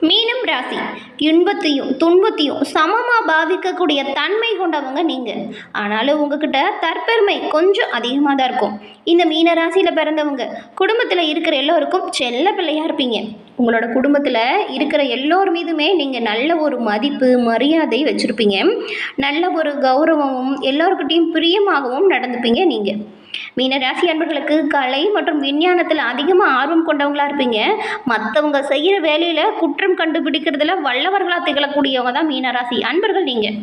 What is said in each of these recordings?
மீனம் ராசி இன்பத்தையும் துன்பத்தையும் சமமாக பாவிக்கக்கூடிய தன்மை கொண்டவங்க நீங்கள். ஆனாலும் உங்ககிட்ட தற்பெருமை கொஞ்சம் அதிகமாக தான் இருக்கும். இந்த மீன ராசியில் பிறந்தவங்க குடும்பத்தில் இருக்கிற எல்லோருக்கும் செல்ல பிள்ளையாக இருப்பீங்க. உங்களோட குடும்பத்தில் இருக்கிற எல்லோர் மீதுமே நீங்கள் நல்ல ஒரு மதிப்பு மரியாதை வச்சுருப்பீங்க. நல்ல ஒரு கௌரவமும் எல்லோருக்கிட்டையும் பிரியமாகவும் நடந்துப்பீங்க நீங்கள். மீனராசி அன்பர்களுக்கு கலை மற்றும் விஞ்ஞானத்தில் அதிகமாக ஆர்வம் கொண்டவங்களா இருப்பீங்க. மற்றவங்க செய்கிற வேலையில் குற்றம் கண்டுபிடிக்கிறதுல வல்லவர்களாக திகழக்கூடியவங்க தான் மீனராசி அன்பர்கள் நீங்கள்.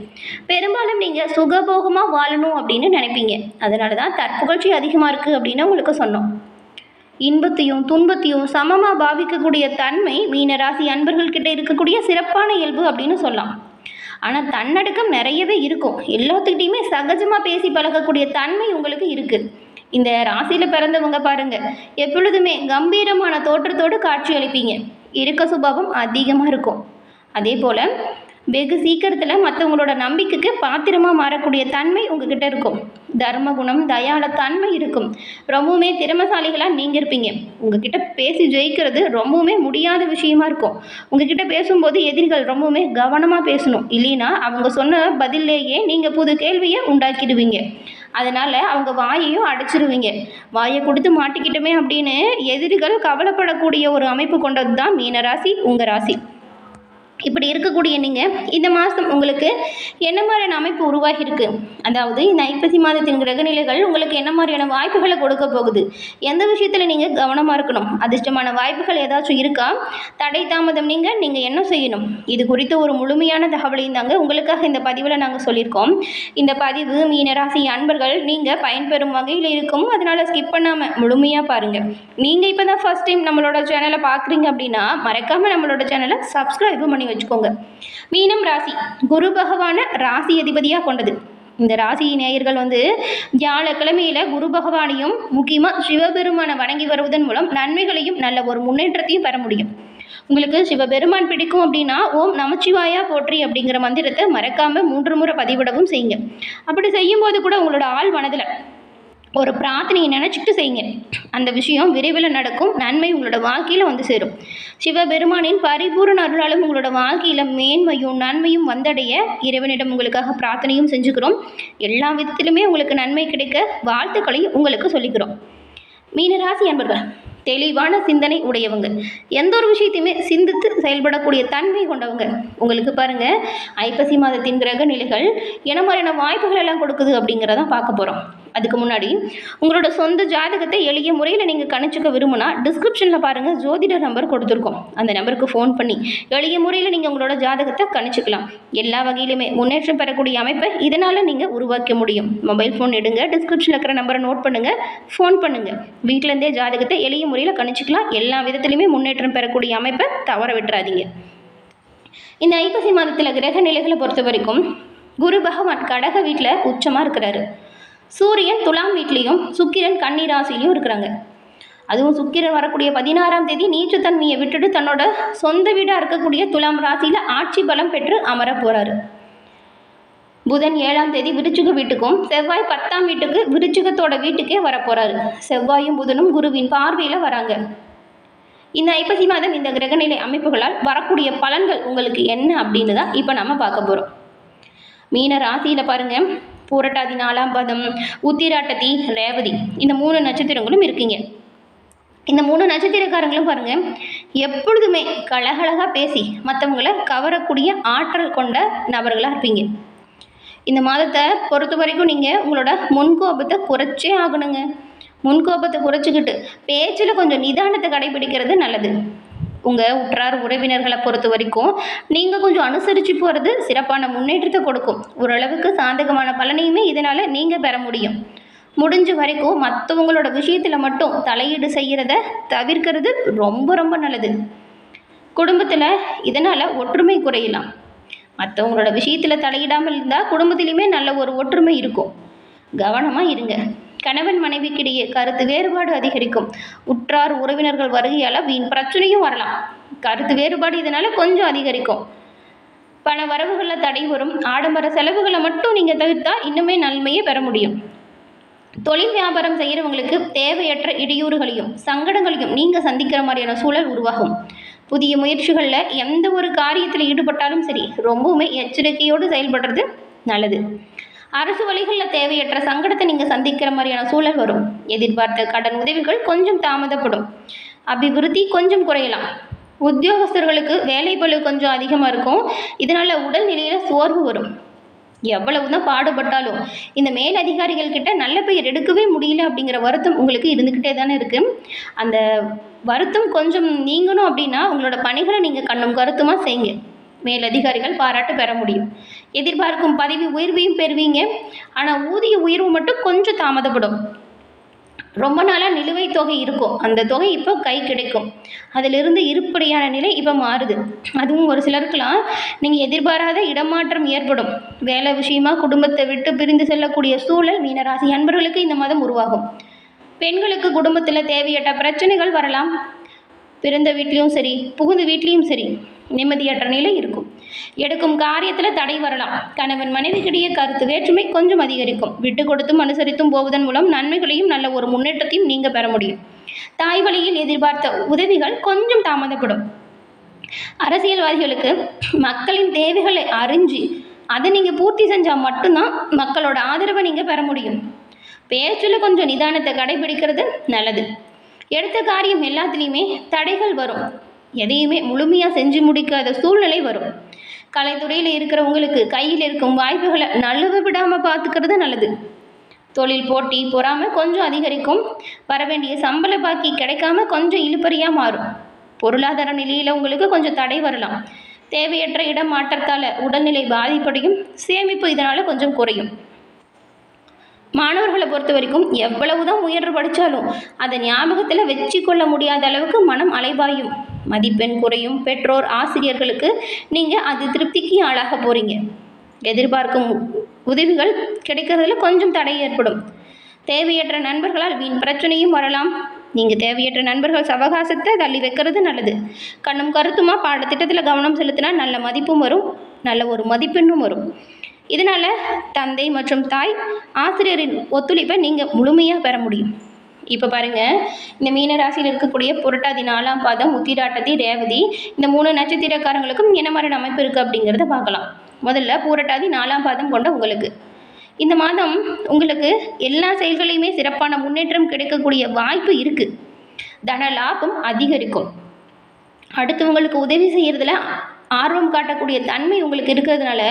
பெரும்பாலும் நீங்கள் சுகபோகமாக வாழணும் அப்படின்னு நினைப்பீங்க. அதனால தான் தற்புகழ்ச்சி அதிகமாக இருக்குது அப்படின்னு உங்களுக்கு சொன்னோம். இன்பத்தையும் துன்பத்தையும் சமமாக பாவிக்கக்கூடிய தன்மை மீனராசி அன்பர்கள்கிட்ட இருக்கக்கூடிய சிறப்பான இயல்பு அப்படின்னு சொல்லலாம். ஆனால் தன்னடக்கம் நிறையவே இருக்கும். எல்லாத்துக்கிட்டையுமே சகஜமாக பேசி பழகக்கூடிய தன்மை உங்களுக்கு இருக்குது. இந்த ராசியில் பிறந்தவங்க பாருங்க, எப்பொழுதுமே கம்பீரமான தோற்றத்தோடு காட்சி அளிப்பீங்க. இருக்க சுபாவம் அதிகமாக இருக்கும். அதே போல் வெகு சீக்கிரத்தில் மற்றவங்களோட நம்பிக்கைக்கு பாத்திரமாக மாறக்கூடிய தன்மை உங்ககிட்ட இருக்கும். தர்ம குணம் தயால தன்மை இருக்கும். ரொம்பவுமே திறமசாலிகளாக நீங்கள் இருப்பீங்க. உங்ககிட்ட பேசி ஜெயிக்கிறது ரொம்பவுமே முடியாத விஷயமா இருக்கும். உங்ககிட்ட பேசும்போது எதிரிகள் ரொம்பவுமே கவனமாக பேசணும். இல்லைன்னா அவங்க சொன்ன பதிலேயே நீங்கள் புது கேள்வியை உண்டாக்கிடுவீங்க. அதனால் அவங்க வாயையும் அடைச்சிருவீங்க. வாயை கொடுத்து மாட்டிக்கிட்டுமே அப்படின்னு எதிரிகள் கவலைப்படக்கூடிய ஒரு அமைப்பு கொண்டது தான் மீனராசி உங்கள் ராசி. இப்படி இருக்கக்கூடிய நீங்கள் இந்த மாதம் உங்களுக்கு என்ன மாதிரியான அமைப்பு உருவாகியிருக்கு, அதாவது இந்த ஐப்பசி மாதத்தின் கிரகநிலைகள் உங்களுக்கு என்ன மாதிரியான வாய்ப்புகளை கொடுக்க போகுது, எந்த விஷயத்தில் நீங்கள் கவனமாக இருக்கணும், அதிர்ஷ்டமான வாய்ப்புகள் ஏதாச்சும் இருக்கா, தடை தாமதம் நீங்கள் என்ன செய்யணும், இது குறித்த ஒரு முழுமையான தகவலையும் தாங்க உங்களுக்காக இந்த பதிவில் நாங்கள் சொல்லியிருக்கோம். இந்த பதிவு மீனராசி அன்பர்கள் நீங்கள் பயன்பெறும் வகையில் இருக்கும். அதனால் ஸ்கிப் பண்ணாமல் முழுமையாக பாருங்கள். நீங்கள் இப்போ தான் ஃபர்ஸ்ட் டைம் நம்மளோட சேனலை பார்க்குறீங்க அப்படின்னா மறக்காமல் நம்மளோட சேனலை சப்ஸ்கிரைப் பண்ணி வச்சுக்கோங்க. மீனம் ராசி குரு பகவான ராசி அதிபதியாக கொண்டது. இந்த ராசி நேயர்கள் வியாழக்கிழமையில குரு பகவானையும் முக்கியமாக சிவபெருமானை வணங்கி வருவதன் மூலம் நன்மைகளையும் நல்ல ஒரு முன்னேற்றத்தையும் பெற முடியும். உங்களுக்கு சிவபெருமான் பிடிக்கும் அப்படின்னா ஓம் நமச்சிவாயா போற்றி அப்படிங்கிற மந்திரத்தை மறக்காம 3 முறை பதிவிடவும் செய்யுங்க. அப்படி செய்யும் போது கூட உங்களோட ஆள் மனதில் ஒரு பிரார்த்தனையை நினச்சிக்கிட்டு செய்யுங்க. அந்த விஷயம் விரைவில் நடக்கும். நன்மை உங்களோட வாழ்க்கையில் சேரும். சிவபெருமானின் பரிபூர்ண அருளாலும் உங்களோட வாழ்க்கையில் மேன்மையும் நன்மையும் வந்தடைய இறைவனிடம் உங்களுக்காக பிரார்த்தனையும் செஞ்சுக்கிறோம். எல்லா விதத்திலுமே உங்களுக்கு நன்மை கிடைக்க வாழ்த்துக்களையும் உங்களுக்கு சொல்லிக்கிறோம். மீனராசி அன்பர்கள் தெளிவான சிந்தனை உடையவங்க. எந்த ஒரு விஷயத்தையுமே சிந்தித்து செயல்படக்கூடிய தன்மை கொண்டவங்க. உங்களுக்கு பாருங்கள், ஐப்பசி மாதத்தின் கிரக நிலைகள் என்ன மாதிரியான வாய்ப்புகள் எல்லாம் கொடுக்குது அப்படிங்கிறதான் பார்க்க போகிறோம். அதுக்கு முன்னாடி உங்களோட சொந்த ஜாதகத்தை எளிய முறையில் நீங்கள் கணிச்சுக்க விரும்பினா டிஸ்கிரிப்ஷனில் பாருங்கள், ஜோதிடர் நம்பர் கொடுத்துருக்கோம். அந்த நம்பருக்கு ஃபோன் பண்ணி எளிய முறையில் நீங்கள் உங்களோட ஜாதகத்தை கணிச்சுக்கலாம். எல்லா வகையிலுமே முன்னேற்றம் பெறக்கூடிய அமைப்பை இதனால் நீங்கள் உருவாக்க முடியும். மொபைல் ஃபோன் எடுங்க, டிஸ்கிரிப்ஷனில் இருக்கிற நம்பரை நோட் பண்ணுங்கள், ஃபோன் பண்ணுங்கள். வீட்டிலேருந்தே ஜாதகத்தை எளிய முறையில் கணிச்சுக்கலாம். எல்லா விதத்துலையுமே முன்னேற்றம் பெறக்கூடிய அமைப்பை தவற விட்டுறாதீங்க. இந்த ஐப்பசி மாதத்தில் கிரக நிலைகளை பொறுத்த வரைக்கும் குரு பகவான் கடக வீட்டில் உச்சமாக இருக்கிறாரு. சூரியன் துலாம் வீட்லேயும் சுக்கிரன் கன்னி ராசிலையும் இருக்கிறாங்க. அதுவும் சுக்கிரன் வரக்கூடிய 16ஆம் தேதி நீச்சத்தன்மையை விட்டுட்டு தன்னோட சொந்த வீடாக இருக்கக்கூடிய துலாம் ராசியில் ஆட்சி பலம் பெற்று அமர போகிறாரு. புதன் 7ஆம் தேதி விருச்சிக வீட்டுக்கும் செவ்வாய் 10ஆம் வீட்டுக்கு விருச்சிகத்தோட வீட்டுக்கே வரப்போகிறாரு. செவ்வாயும் புதனும் குருவின் பார்வையில் வராங்க. இந்த ஐப்பசி மாதம் இந்த கிரகநிலை அமைப்புகளால் வரக்கூடிய பலன்கள் உங்களுக்கு என்ன அப்படின்னு தான் இப்போ நம்ம பார்க்க போகிறோம். மீன ராசியில் பாருங்கள், பூரட்டாதி 4ஆம் பாதம், உத்திராட்டத்தி, ரேவதி இந்த 3 நட்சத்திரங்களும் இருக்கீங்க. இந்த 3 நட்சத்திரக்காரங்களும் பாருங்கள், எப்பொழுதுமே கலகலகாக பேசி மற்றவங்களை கவரக்கூடிய ஆற்றல் கொண்ட நபர்களாக இருப்பீங்க. இந்த மாதத்தை பொறுத்த வரைக்கும் நீங்கள் உங்களோட முன்கோபத்தை குறைச்சே ஆகணுங்க. முன்கோபத்தை குறைச்சிக்கிட்டு பேச்சில் கொஞ்சம் நிதானத்தை கடைபிடிக்கிறது நல்லது. உங்கள் உற்றார் உறவினர்களை பொறுத்த வரைக்கும் நீங்கள் கொஞ்சம் அனுசரித்து போகிறது சிறப்பான முன்னேற்றத்தை கொடுக்கும். ஓரளவுக்கு சாதகமான பலனையுமே இதனால் நீங்கள் பெற முடியும். முடிஞ்ச வரைக்கும் மற்றவங்களோட விஷயத்தில் மட்டும் தலையீடு செய்கிறத தவிர்க்கிறது ரொம்ப ரொம்ப நல்லது. குடும்பத்தில் இதனால் ஒற்றுமை குறையலாம். மற்றவங்களோட விஷயத்தில் தலையிடாமல் இருந்தால் குடும்பத்திலையுமே நல்ல ஒரு ஒற்றுமை இருக்கும். கவனமாக இருங்க. கணவன் மனைவிக்கிடையே கருத்து வேறுபாடு அதிகரிக்கும். உற்றார் உறவினர்கள் வருகையால் வீண் பிரச்சனையும் வரலாம். கருத்து வேறுபாடு இதனால் கொஞ்சம் அதிகரிக்கும். பண வரவுகளில் தடை வரும். ஆடம்பர செலவுகளை மட்டும் நீங்கள் தவிர்த்தா இன்னுமே நன்மையை பெற முடியும். தொழில் வியாபாரம் செய்கிறவங்களுக்கு தேவையற்ற இடையூறுகளையும் சங்கடங்களையும் நீங்கள் சந்திக்கிற மாதிரியான சூழல் உருவாகும். புதிய முயற்சிகளில் எந்த ஒரு காரியத்தில் ஈடுபட்டாலும் சரி ரொம்பவுமே எச்சரிக்கையோடு செயல்படுறது நல்லது. அரசு வழிகளில் தேவையற்ற சங்கடத்தை நீங்கள் சந்திக்கிற மாதிரியான சூழல் வரும். எதிர்பார்த்த கடன் உதவிகள் கொஞ்சம் தாமதப்படும். அபிவிருத்தி கொஞ்சம் குறையலாம். உத்தியோகஸ்தர்களுக்கு வேலை பளு கொஞ்சம் அதிகமாக இருக்கும். இதனால் உடல்நிலையில் சோர்வு வரும். எவ்வளவு தான் பாடுபட்டாலும் இந்த மேலதிகாரிகள் கிட்ட நல்ல பெயர் எடுக்கவே முடியல அப்படிங்கிற வருத்தம் உங்களுக்கு இருந்துக்கிட்டே தானே இருக்குது. அந்த வருத்தம் கொஞ்சம் நீங்கணும் அப்படின்னா உங்களோட பணிகளை நீங்கள் கண்ணும் கருத்துமாக செய்யுங்க. மேலதிகாரிகள் பாராட்டு பெற முடியும். எதிர்பார்க்கும் பதவி உயர்வையும் பெறுவீங்க. ஆனால் ஊதிய உயர்வு மட்டும் கொஞ்சம் தாமதப்படும். ரொம்ப நாளாக நிலுவைத் தொகை இருக்கும், அந்த தொகை இப்போ கை கிடைக்கும். அதிலிருந்து இருப்படியான நிலை இப்போ மாறுது. அதுவும் ஒரு சிலருக்கெல்லாம் நீங்கள் எதிர்பாராத இடமாற்றம் ஏற்படும். வேலை விஷயமா குடும்பத்தை விட்டு பிரிந்து செல்லக்கூடிய சூழல் மீனராசி அன்பர்களுக்கு இந்த மாதம் உருவாகும். பெண்களுக்கு குடும்பத்தில் தேவையற்ற பிரச்சனைகள் வரலாம். பிறந்த வீட்லேயும் சரி புகுந்த வீட்லேயும் சரி நிம்மதியற்ற நிலை இருக்கும். எடுக்கும் காரியத்தில் தடை வரலாம். கணவன் மனைவிக்கிடையே கருத்து வேற்றுமை கொஞ்சம் அதிகரிக்கும். விட்டு கொடுத்தும் அனுசரித்தும் போவதன் மூலம் நன்மைகளையும் நல்ல ஒரு முன்னேற்றத்தையும் நீங்கள் பெற முடியும். தாய் வழியில் எதிர்பார்த்த உதவிகள் கொஞ்சம் தாமதப்படும். அரசியல்வாதிகளுக்கு மக்களின் தேவைகளை அறிஞ்சு அதை நீங்கள் பூர்த்தி செஞ்சால் மட்டும்தான் மக்களோட ஆதரவை நீங்கள் பெற முடியும். பேச்சில் கொஞ்சம் நிதானத்தை கடைபிடிக்கிறது நல்லது. எடுத்த காரியம் எல்லாத்துலேயுமே தடைகள் வரும். எதையுமே முழுமையாக செஞ்சு முடிக்காத சூழ்நிலை வரும். கலைத்துறையில் இருக்கிறவங்களுக்கு கையில் இருக்கும் வாய்ப்புகளை நழுவ விடாமல் பார்த்துக்கிறது நல்லது. தொழில் போட்டி பொறாமல் கொஞ்சம் அதிகரிக்கும். வரவேண்டிய சம்பள பாக்கி கிடைக்காம கொஞ்சம் இழுபறியாக மாறும். பொருளாதார நிலையில் உங்களுக்கு கொஞ்சம் தடை வரலாம். தேவையற்ற இடம் மாற்றத்தால் உடல்நிலை பாதிப்படையும். சேமிப்பு இதனால் கொஞ்சம் குறையும். மாணவர்களை பொறுத்த வரைக்கும் எவ்வளவுதான் முயன்று படித்தாலும் அதை ஞாபகத்தில் வச்சு கொள்ள முடியாத அளவுக்கு மனம் அலைபாயும். மதிப்பெண் குறையும். பெற்றோர் ஆசிரியர்களுக்கு நீங்கள் அது திருப்திக்கு ஆளாக போகிறீங்க. எதிர்பார்க்கும் உதவிகள் கிடைக்கிறதுல கொஞ்சம் தடை ஏற்படும். தேவையற்ற நண்பர்களால் வீண் பிரச்சனையும் வரலாம். நீங்கள் தேவையற்ற நண்பர்கள் சவகாசத்தை தள்ளி வைக்கிறது நல்லது. கண்ணும் கருத்துமா பாடத்திட்டத்தில் கவனம் செலுத்தினா நல்ல மதிப்பும் வரும், நல்ல ஒரு மதிப்பெண்ணும் வரும். இதனால் தந்தை மற்றும் தாய் ஆசிரியரின் ஒத்துழைப்பை நீங்கள் முழுமையாக பெற முடியும். இப்போ பாருங்கள், இந்த மீனராசியில் இருக்கக்கூடிய புரட்டாதி 4ஆம் பாதம், உத்திராட்டதி, ரேவதி இந்த 3 நட்சத்திரக்காரங்களுக்கும் என்ன மாதிரி அமைப்பு இருக்குது அப்படிங்கிறத பார்க்கலாம். முதல்ல புரட்டாதி 4ஆம் பாதம் கொண்ட உங்களுக்கு இந்த மாதம் உங்களுக்கு எல்லா செயல்களையுமே சிறப்பான முன்னேற்றம் கிடைக்கக்கூடிய வாய்ப்பு இருக்குது. தன லாபம் அதிகரிக்கும். அடுத்தவங்களுக்கு உதவி செய்கிறதுல ஆர்வம் காட்டக்கூடிய தன்மை உங்களுக்கு இருக்கிறதுனால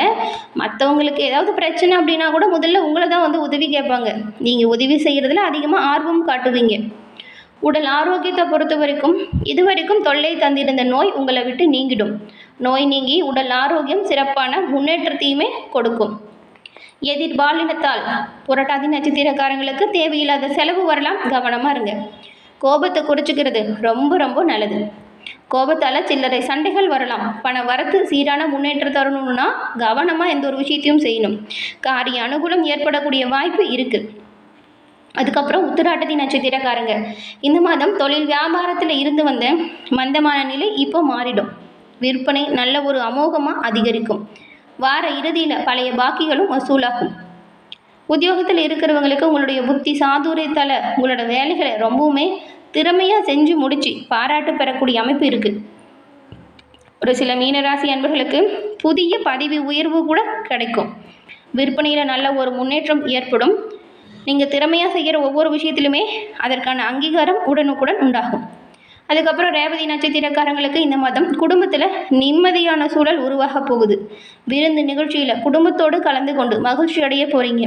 மற்றவங்களுக்கு ஏதாவது பிரச்சனை அப்படின்னா கூட முதல்ல உங்களை தான் உதவி கேட்பாங்க. நீங்கள் உதவி செய்கிறதுல அதிகமாக ஆர்வம் காட்டுவீங்க. உடல் ஆரோக்கியத்தை பொறுத்த வரைக்கும் இதுவரைக்கும் தொல்லை தந்திருந்த நோய் உங்களை விட்டு நீங்கிடும். நோய் நீங்கி உடல் ஆரோக்கியம் சிறப்பான முன்னேற்றத்தையுமே கொடுக்கும். எதிர்பாலினத்தால் புரட்டாதி நட்சத்திரக்காரங்களுக்கு தேவையில்லாத செலவு வரலாம், கவனமாக இருங்க. கோபத்தை குறைச்சிக்கிறது ரொம்ப ரொம்ப நல்லது. கோபத்தால் சில்லறை சண்டைகள் வரலாம். பண வரத்து சீரான முன்னேற்றம் தரணும்னா கவனமாக எந்த ஒரு விஷயத்தையும் செய்யணும். காரிய அனுகூலம் ஏற்படக்கூடிய வாய்ப்பு இருக்குது. அதுக்கப்புறம் உத்திராட்டதி நட்சத்திரக்காரங்க இந்த மாதம் தொழில் வியாபாரத்தில் இருந்து வந்த மந்தமான நிலை இப்போ மாறிடும். விற்பனை நல்ல ஒரு அமோகமாக அதிகரிக்கும். வார இறுதியில் பழைய பாக்கிகளும் வசூலாகும். உத்தியோகத்தில் இருக்கிறவங்களுக்கு உங்களுடைய புத்தி சாதுரியத்தால் உங்களோட வேலைகளை ரொம்பவுமே திறமையாக செஞ்சு முடித்து பாராட்டு பெறக்கூடிய அமைப்பு இருக்குது. ஒரு சில மீனராசி அன்பர்களுக்கு புதிய பதவி உயர்வு கூட கிடைக்கும். விற்பனையில் நல்ல ஒரு முன்னேற்றம் ஏற்படும். நீங்கள் திறமையாக செய்கிற ஒவ்வொரு விஷயத்திலுமே அதற்கான அங்கீகாரம் உடனுக்குடன் உண்டாகும். அதுக்கப்புறம் ரேவதி நட்சத்திரக்காரங்களுக்கு இந்த மாதம் குடும்பத்தில் நிம்மதியான சூழல் உருவாக போகுது. விருந்து நிகழ்ச்சியில் குடும்பத்தோடு கலந்து கொண்டு மகிழ்ச்சி அடைய போகிறீங்க.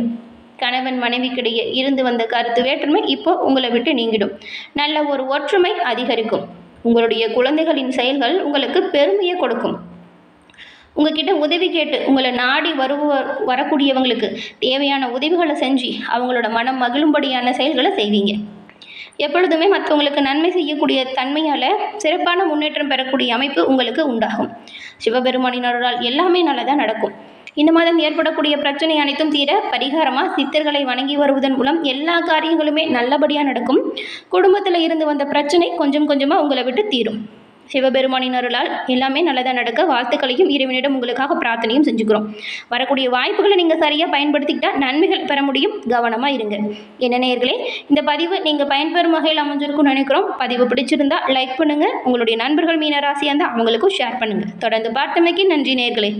கணவன் மனைவிக்கிடையே இருந்து வந்த கருத்து வேற்றுமை இப்போ உங்களை விட்டு நீங்கிடும். நல்ல ஒரு ஒற்றுமை அதிகரிக்கும். உங்களுடைய குழந்தைகளின் செயல்கள் உங்களுக்கு பெருமையை கொடுக்கும். உங்ககிட்ட உதவி கேட்டு உங்களை நாடி வரக்கூடியவங்களுக்கு தேவையான உதவிகளை செஞ்சு அவங்களோட மனம் மகிழும்படியான செயல்களை செய்வீங்க. எப்பொழுதுமே மற்றவங்களுக்கு நன்மை செய்யக்கூடிய தன்மையால் சிறப்பான முன்னேற்றம் பெறக்கூடிய அமைப்பு உங்களுக்கு உண்டாகும். சிவபெருமானினரால் எல்லாமே நல்லதாக நடக்கும். இந்த மாதம் ஏற்படக்கூடிய பிரச்சனை அனைத்தும் தீர பரிகாரமாக சித்தர்களை வணங்கி வருவதன் மூலம் எல்லா காரியங்களுமே நல்லபடியாக நடக்கும். குடும்பத்தில் இருந்து வந்த பிரச்சனை கொஞ்சம் கொஞ்சமாக உங்களை விட்டு தீரும். சிவபெருமானின் அருளால் எல்லாமே நல்லதாக நடக்க வாழ்த்துக்களையும் இறைவனிடம் உங்களுக்காக பிரார்த்தனையும் செஞ்சுக்கிறோம். வரக்கூடிய வாய்ப்புகளை நீங்கள் சரியாக பயன்படுத்திக்கிட்டால் நன்மைகள் பெற முடியும். கவனமாக இருங்க. என்ன நேயர்களே, இந்த பதிவு நீங்கள் பயன்பெறும் வகையில் அமைஞ்சிருக்கும்னு நினைக்கிறோம். பதிவு பிடிச்சிருந்தா லைக் பண்ணுங்கள். உங்களுடைய நண்பர்கள் மீன ராசியாக இருந்தால் அவங்களுக்கும் ஷேர் பண்ணுங்கள். தொடர்ந்து பார்த்தமைக்கு நன்றி நேயர்களே.